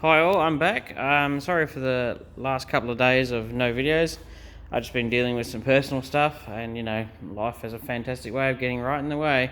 Hi all, I'm back. Sorry for the last couple of days of no videos. I've just been dealing with some personal stuff, and life has a fantastic way of getting right in the way.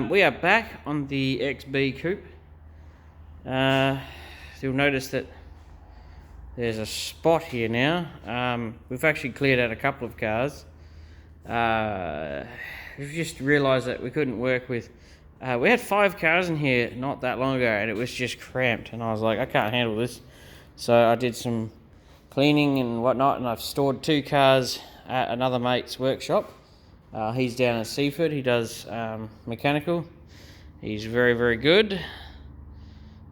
We are back on the XB Coupe. You'll notice that there's a spot here now. We've actually cleared out a couple of cars. We've just realised that we couldn't work with. We had 5 cars in here not that long ago, and it was just cramped, and I was like, I can't handle this. So I did some cleaning and whatnot, and I've stored 2 cars at another mate's workshop. He's down in Seaford. He does mechanical. He's very, very good.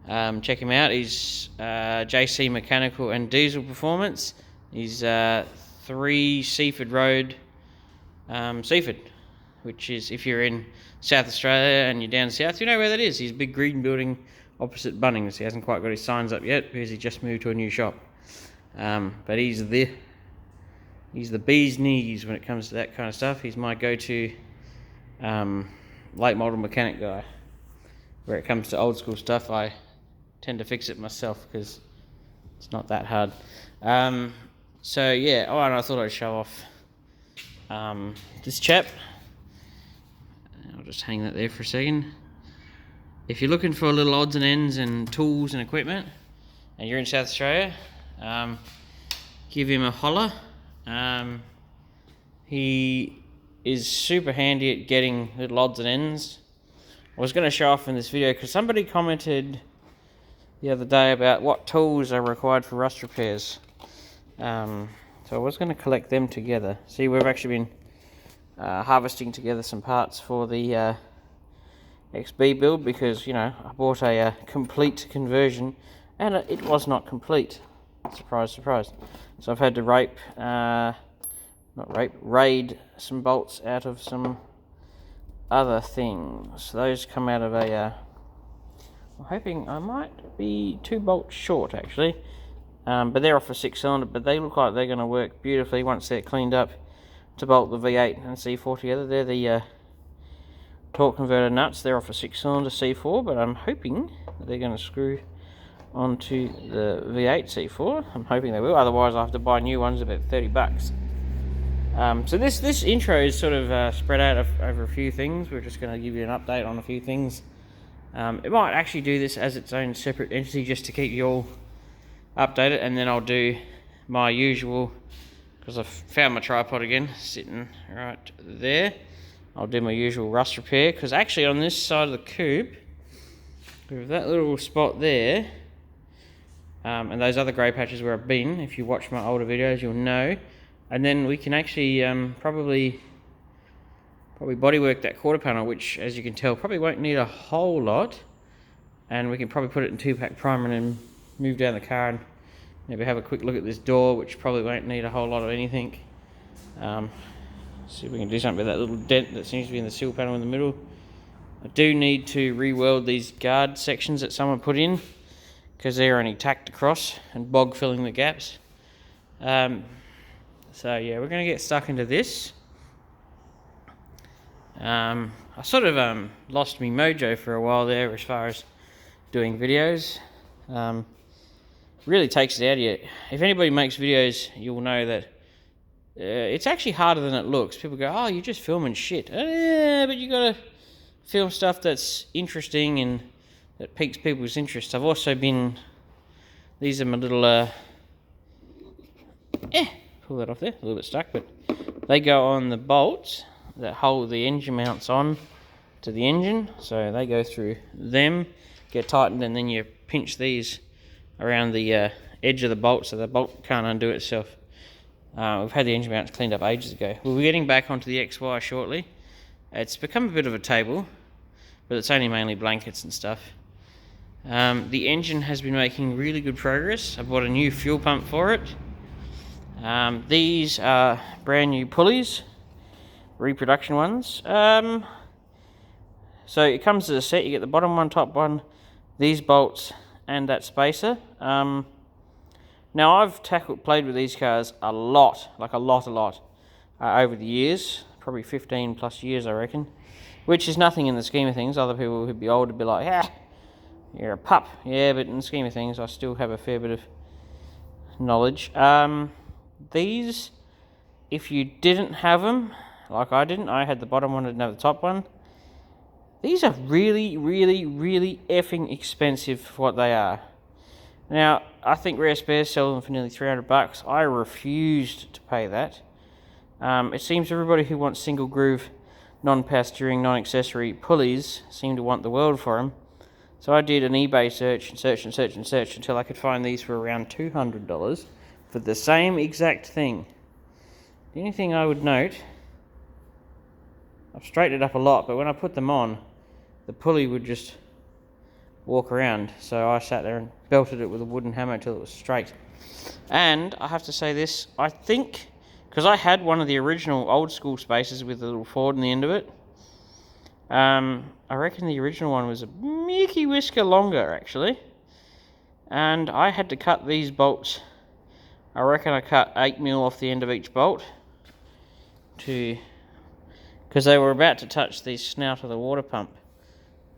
Check him out. He's JC Mechanical and Diesel Performance. He's 3 Seaford Road, Seaford, which is, if you're in South Australia and you're down south, you know where that is. He's a big green building opposite Bunnings. He hasn't quite got his signs up yet because he just moved to a new shop. But he's the bee's knees when it comes to that kind of stuff. He's my go-to late model mechanic guy. Where it comes to old school stuff, I tend to fix it myself because it's not that hard. So yeah, and I thought I'd show off this chap. I'll just hang that there for a second. If you're looking for little odds and ends and tools and equipment, and you're in South Australia, give him a holler. He is super handy at getting little odds and ends. I was going to show off in this video because somebody commented the other day about what tools are required for rust repairs. So I was going to collect them together. See, we've actually been harvesting together some parts for the XB build because, I bought a complete conversion and it was not complete. Surprise, surprise. So I've had to raid some bolts out of some other things. Those come out of a, I'm hoping I might be 2 bolts short actually, but they're off a 6-cylinder, but they look like they're going to work beautifully once they're cleaned up to bolt the V8 and C4 together. They're the torque converter nuts. They're off a 6-cylinder C4, but I'm hoping that they're going to screw onto the V8 C4. I'm hoping they will, otherwise I'll have to buy new ones about $30. So this intro is sort of spread out over a few things. We're just going to give you an update on a few things. It might actually do this as its own separate entity just to keep you all updated, and then I'll do my usual, because I've found my tripod again, sitting right there. I'll do my usual rust repair, because actually on this side of the coupe, with that little spot there, and those other grey patches where I've been, if you watch my older videos you'll know, and then we can actually probably bodywork that quarter panel, which as you can tell probably won't need a whole lot, and we can probably put it in 2-pack primer and then move down the car and maybe have a quick look at this door, which probably won't need a whole lot of anything. See if we can do something with that little dent that seems to be in the sill panel in the middle. I do need to re-weld these guard sections that someone put in because they're only tacked across and bog filling the gaps. So yeah, we're going to get stuck into this. I sort of lost me mojo for a while there as far as doing videos. Really takes it out of you. If anybody makes videos, you'll know that it's actually harder than it looks. People go, oh, you're just filming shit. But you got to film stuff that's interesting and that piques people's interest. I've also been, these are my little, pull that off there, a little bit stuck, but they go on the bolts that hold the engine mounts on to the engine. So they go through them, get tightened, and then you pinch these around the edge of the bolt so the bolt can't undo itself. We've had the engine mounts cleaned up ages ago. We'll be getting back onto the XY shortly. It's become a bit of a table, but it's only mainly blankets and stuff. The engine has been making really good progress. I bought a new fuel pump for it. These are brand new pulleys, reproduction ones. So it comes as a set. You get the bottom one, top one, these bolts, and that spacer. Now I've played with these cars a lot, over the years, probably 15 plus years I reckon, which is nothing in the scheme of things. Other people who'd be older would be like, You're a pup. Yeah, but in the scheme of things, I still have a fair bit of knowledge. These, if you didn't have them, like I didn't, I had the bottom one, I didn't have the top one. These are really, really, really effing expensive for what they are. Now, I think Rare Spares sell them for nearly $300. I refused to pay that. It seems everybody who wants single groove, non-power steering, non-accessory pulleys seem to want the world for them. So I did an eBay search until I could find these for around $200 for the same exact thing. The only thing I would note, I've straightened it up a lot, but when I put them on, the pulley would just walk around. So I sat there and belted it with a wooden hammer until it was straight. And I have to say this, I think, because I had one of the original old school Spacers with a little Ford in the end of it, I reckon the original one was a Mickey whisker longer, actually. And I had to cut these bolts. I reckon I cut 8mm off the end of each bolt because they were about to touch the snout of the water pump.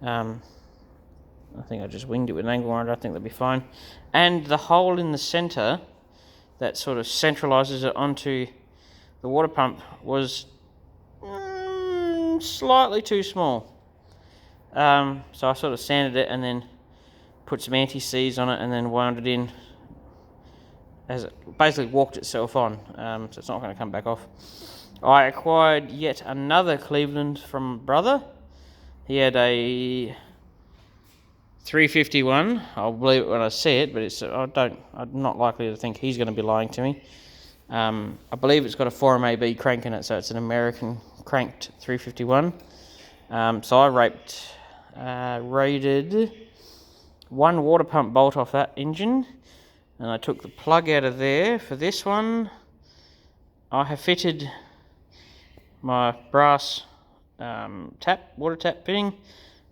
I think I just winged it with an angle on it. I think they'll be fine. And the hole in the centre that sort of centralises it onto the water pump was slightly too small. So I sort of sanded it and then put some anti-seize on it and then wound it in as it basically walked itself on. So it's not going to come back off. I acquired yet another Cleveland from brother. He had a 351. I'll believe it when I see it, but I'm not likely to think he's going to be lying to me. I believe it's got a 4MAB crank in it, so it's an American cranked 351. So I raided one water pump bolt off that engine, and I took the plug out of there. For this one, I have fitted my brass water tap fitting,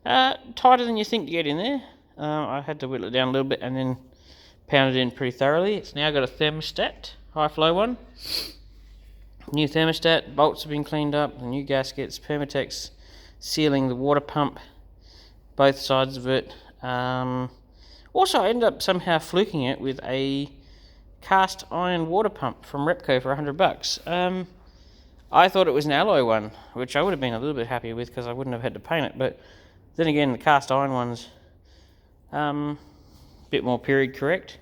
tighter than you think to get in there. I had to whittle it down a little bit and then pound it in pretty thoroughly. It's now got a thermostat, high flow one. New thermostat, bolts have been cleaned up, the new gaskets, Permatex sealing the water pump, both sides of it. Also, I ended up somehow fluking it with a cast iron water pump from Repco for $100. I thought it was an alloy one, which I would have been a little bit happier with because I wouldn't have had to paint it, but then again, the cast iron one's a bit more period correct,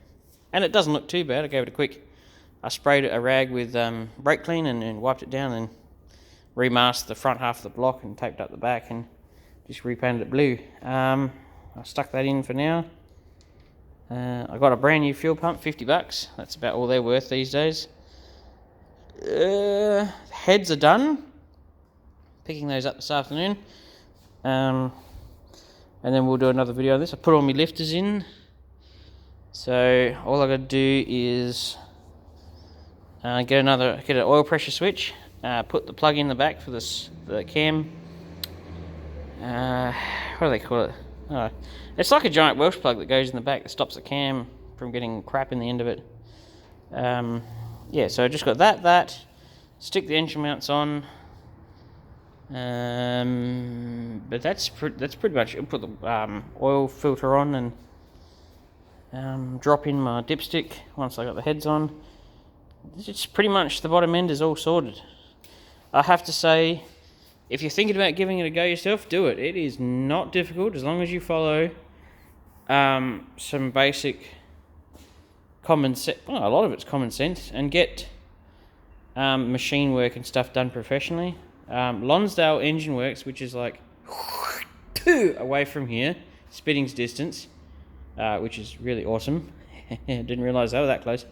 and it doesn't look too bad. I gave it a quick, I sprayed a rag with brake clean and wiped it down and remasked the front half of the block and taped up the back and just repainted it blue. I stuck that in for now. I got a brand new fuel pump, $50. That's about all they're worth these days. Heads are done. Picking those up this afternoon. And then we'll do another video on this. I put all my lifters in. So all I got to do is get an oil pressure switch. Put the plug in the back for the cam. What do they call it? Oh, it's like a giant Welsh plug that goes in the back that stops the cam from getting crap in the end of it. Yeah, so I just got that. Stick the engine mounts on. But that's pretty much it. Put the oil filter on and drop in my dipstick once I got the heads on. It's pretty much the bottom end is all sorted. I have to say, if you're thinking about giving it a go yourself, do it. It is not difficult as long as you follow some basic common sense. Well, a lot of it's common sense, and get machine work and stuff done professionally. Lonsdale Engine Works, which is like away from here, Spitting's distance, which is really awesome. Didn't realise they were that close.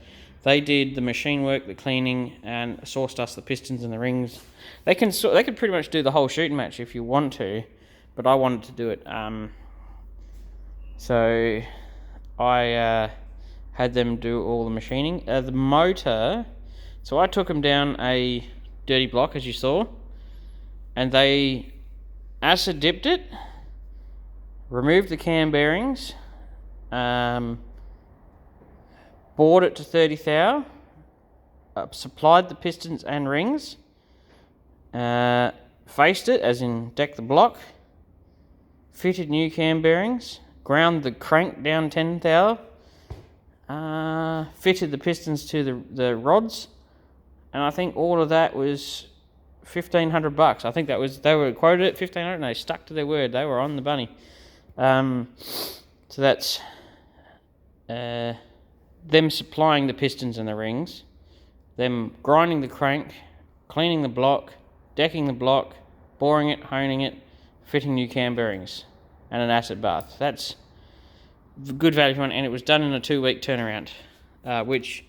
They did the machine work, the cleaning, and sourced us the pistons and the rings. They could pretty much do the whole shooting match if you want to, but I wanted to do it. So I had them do all the machining. The motor, so I took them down a dirty block, as you saw, and they acid dipped it, removed the cam bearings, bored it to 30 thou, supplied the pistons and rings, faced it, as in decked the block, fitted new cam bearings, ground the crank down 10th hour, fitted the pistons to the rods, and I think all of that was $1,500. I think they were quoted at $1,500, and they stuck to their word. They were on the bunny. So that's them supplying the pistons and the rings, them grinding the crank, cleaning the block, decking the block, boring it, honing it, fitting new cam bearings, and an acid bath. That's good value for money, and it was done in a 2-week turnaround, which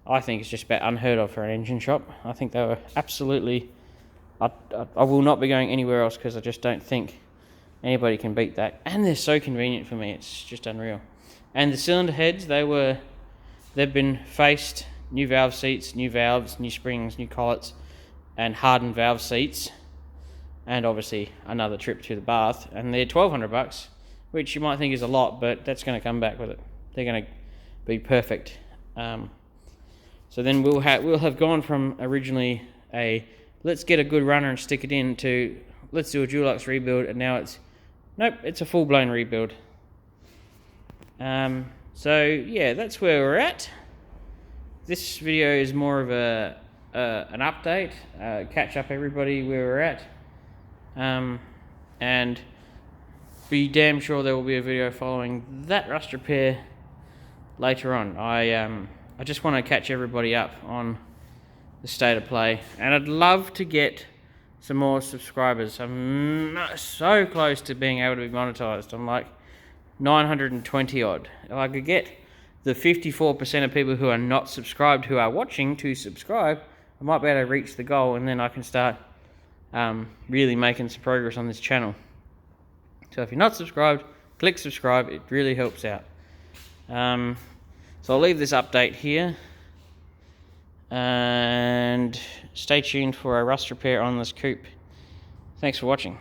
I think is just about unheard of for an engine shop. I think they were absolutely... I will not be going anywhere else because I just don't think anybody can beat that. And they're so convenient for me, it's just unreal. And the cylinder heads, they've been faced, new valve seats, new valves, new springs, new collets, and hardened valve seats, and obviously another trip to the bath, and they're $1,200, which you might think is a lot, but that's going to come back with it. They're going to be perfect. So then we'll have gone from originally a let's get a good runner and stick it in to let's do a Dulux rebuild, and now it's a full-blown rebuild. So yeah, that's where we're at. This video is more of an update, catch up everybody where we're at, and be damn sure there will be a video following that rust repair later on. I just want to catch everybody up on the state of play, and I'd love to get some more subscribers. I'm so close to being able to be monetized. I'm like 920 odd. If I could get the 54% of people who are not subscribed who are watching to subscribe, I might be able to reach the goal, and then I can start really making some progress on this channel. So if you're not subscribed, click subscribe. It really helps out. So I'll leave this update here, and stay tuned for a rust repair on this coupe. Thanks for watching.